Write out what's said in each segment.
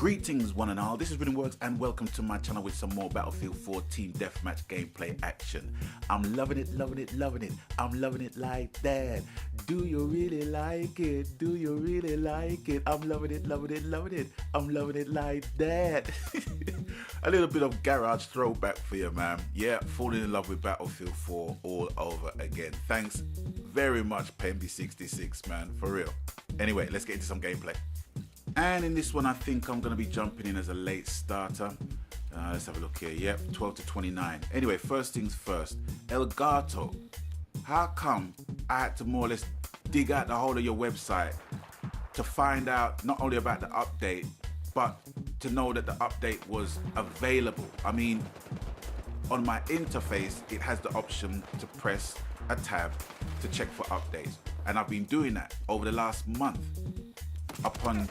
Greetings one and all, this is Works and welcome to my channel with some more Battlefield 4 Team Deathmatch gameplay action. I'm loving it, loving it, loving it. I'm loving it like that. Do you really like it? Do you really like it? I'm loving it, loving it, loving it. I'm loving it like that. A little bit of garage throwback for you, man. Yeah, falling in love with Battlefield 4 all over again. Thanks very much, Pemby66, man, for real. Anyway, let's get into some gameplay. And in this one, I think I'm going to be jumping in as a late starter. Let's have a look here. Yep, 12 to 29. Anyway, first things first. Elgato. How come I had to more or less dig out the whole of your website to find out not only about the update, but to know that the update was available? I mean, on my interface, it has the option to press a tab to check for updates. And I've been doing that over the last month upon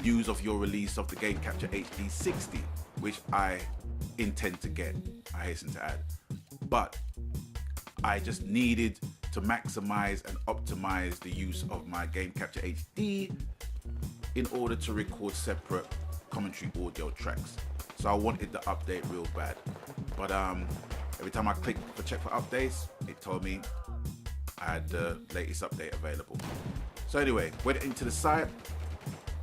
news of your release of the Game Capture HD 60, which I intend to get, I hasten to add. But I just needed to maximize and optimize the use of my Game Capture HD in order to record separate commentary audio tracks. So I wanted the update real bad. But every time I clicked for check for updates, it told me I had the latest update available. So anyway, went into the site.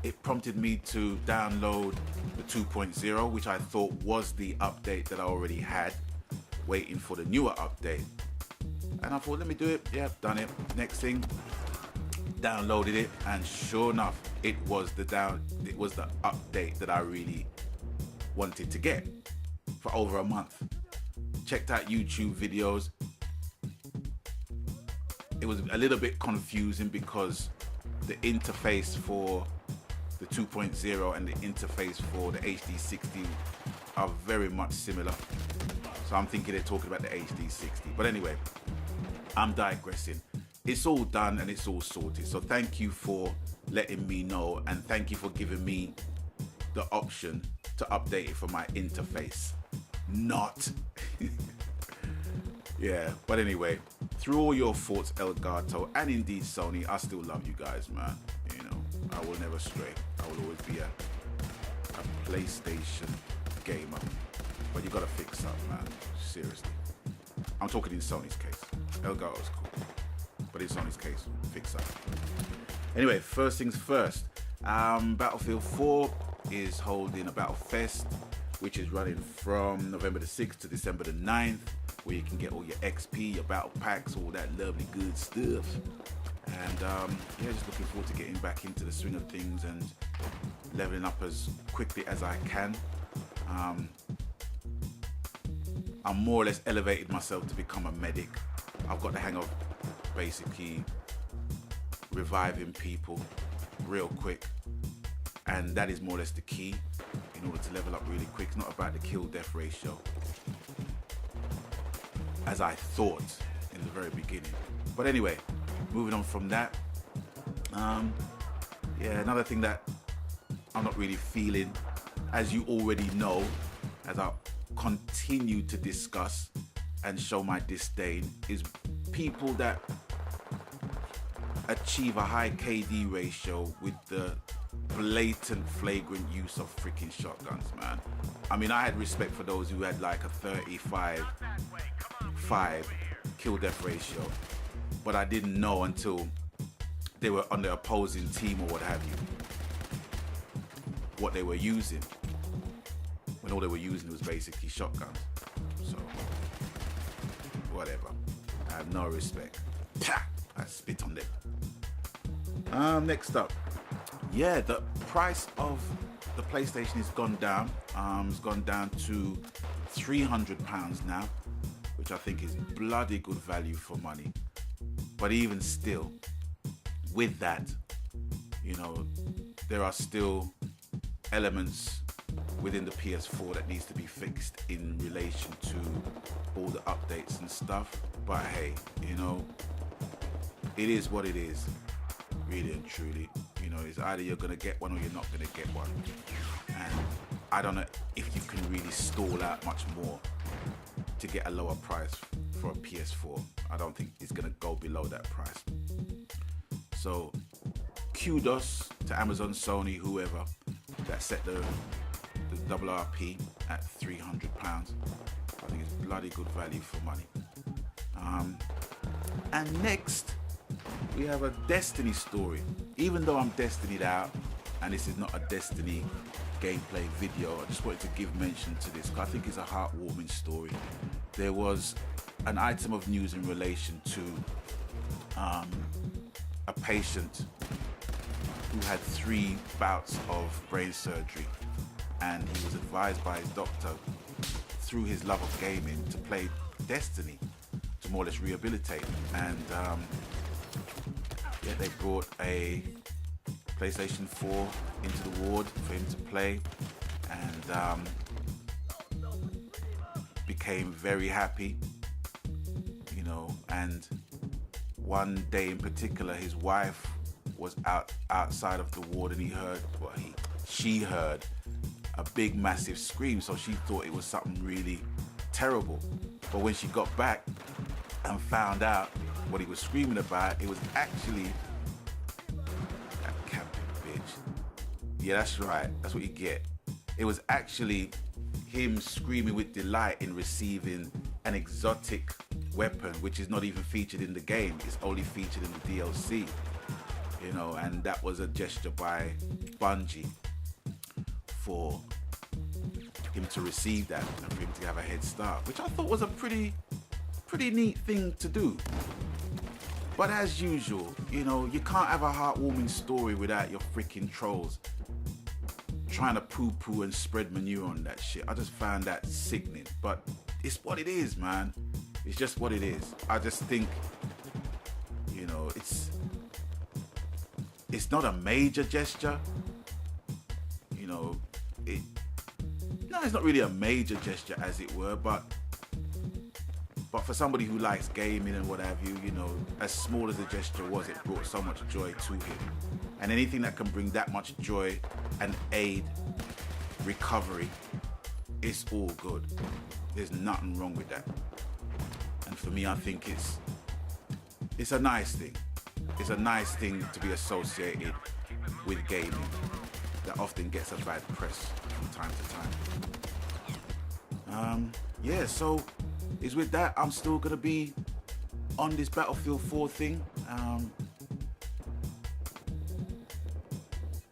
It prompted me to download the 2.0, which I thought was the update that I already had, waiting for the newer update. And I thought, let me do it. Yeah, done it. Next thing, downloaded it, and sure enough, it was the update that I really wanted to get for over a month. Checked out YouTube videos. It was a little bit confusing because the interface for the 2.0 and the interface for the HD 60 are very much similar. So I'm thinking they're talking about the HD 60. But anyway, I'm digressing. It's all done and it's all sorted. So thank you for letting me know, and thank you for giving me the option to update it for my interface. Not. Yeah, but anyway, through all your faults, Elgato, and indeed Sony, I still love you guys, man. You know, I will never stray. I will always be a PlayStation gamer. But you gotta fix up, man. Seriously. I'm talking in Sony's case. Elgato's cool. But in Sony's case, fix up. Anyway, first things first. Battlefield 4 is holding a Battle Fest, which is running from November the 6th to December the 9th, where you can get all your XP, your battle packs, all that lovely good stuff. And yeah, just looking forward to getting back into the swing of things and leveling up as quickly as I can. I'm more or less elevated myself to become a medic. I've got the hang of basically reviving people real quick, and that is more or less the key in order to level up really quick. It's not about the kill-death ratio, as I thought in the very beginning. But anyway, moving on from that, yeah, another thing that I'm not really feeling, as you already know, as I continue to discuss and show my disdain, is people that achieve a high KD ratio with the blatant, flagrant use of freaking shotguns, man. I mean, I had respect for those who had like a 35 kill death ratio, but I didn't know until they were on the opposing team or what have you, what they were using, when all they were using was basically shotguns. So whatever, I have no respect. I spit on them. Next up, yeah, the price of the PlayStation has gone down. It's gone down to £300 now, which I think is bloody good value for money. But even still, with that, you know, there are still elements within the PS4 that needs to be fixed in relation to all the updates and stuff. But hey, you know, it is what it is, really and truly. You know, it's either you're gonna get one or you're not gonna get one. And I don't know if you can really stall out much more to get a lower price for a PS4. I don't think it's gonna go below that price. So kudos to Amazon, Sony, whoever, that that set the double RP at £300. I think it's bloody good value for money. And next, we have a Destiny story. Even though I'm Destinied out, and this is not a Destiny gameplay video, I just wanted to give mention to this because I think it's a heartwarming story. There was an item of news in relation to a patient who had 3 bouts of brain surgery, and he was advised by his doctor through his love of gaming to play Destiny to more or less rehabilitate. And yeah, they brought a PlayStation 4 into the ward for him to play, and became very happy, you know. And one day in particular, his wife was outside of the ward, and she heard a big massive scream, so she thought it was something really terrible. But when she got back and found out what he was screaming about, it was actually that camping bitch. Yeah, that's right, that's what you get. It was actually him screaming with delight in receiving an exotic weapon, which is not even featured in the game. It's only featured in the DLC, you know. And that was a gesture by Bungie for him to receive that and for him to have a head start, which I thought was a pretty neat thing to do. But as usual, you know, you can't have a heartwarming story without your freaking trolls trying to poo-poo and spread manure on that shit. I just found that sickening, but it's what it is, man. It's just what it is. I just think, you know, it's not a major gesture, you know. It's not really a major gesture, as it were, but for somebody who likes gaming and what have you, you know, as small as the gesture was, it brought so much joy to him. And anything that can bring that much joy and aid recovery, it's all good. There's nothing wrong with that. And for me, I think it's a nice thing. It's a nice thing to be associated with gaming that often gets a bad press from time to time. Yeah, so is with that, I'm still gonna be on this Battlefield 4 thing.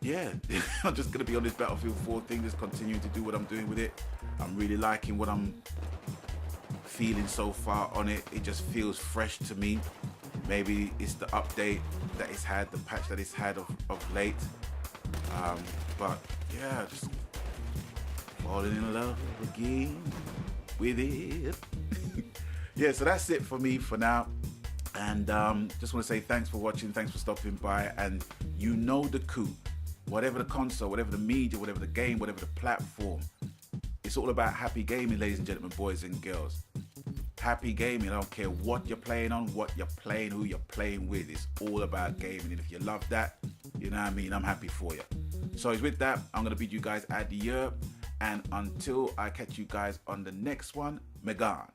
Yeah, I'm just gonna be on this Battlefield 4 thing, just continuing to do what I'm doing with it. I'm really liking what I'm feeling so far on it. It just feels fresh to me. Maybe it's the update that it's had, the patch that it's had of late. But yeah, just falling in love again with it. Yeah, so that's it for me for now. And just want to say thanks for watching, thanks for stopping by. And you know the coup. Whatever the console, whatever the media, whatever the game, whatever the platform, it's all about happy gaming, ladies and gentlemen, boys and girls. Happy gaming. I don't care what you're playing on, what you're playing, who you're playing with. It's all about gaming. And if you love that, you know what I mean, I'm happy for you. So with that, I'm going to bid you guys adieu. And until I catch you guys on the next one, Megan.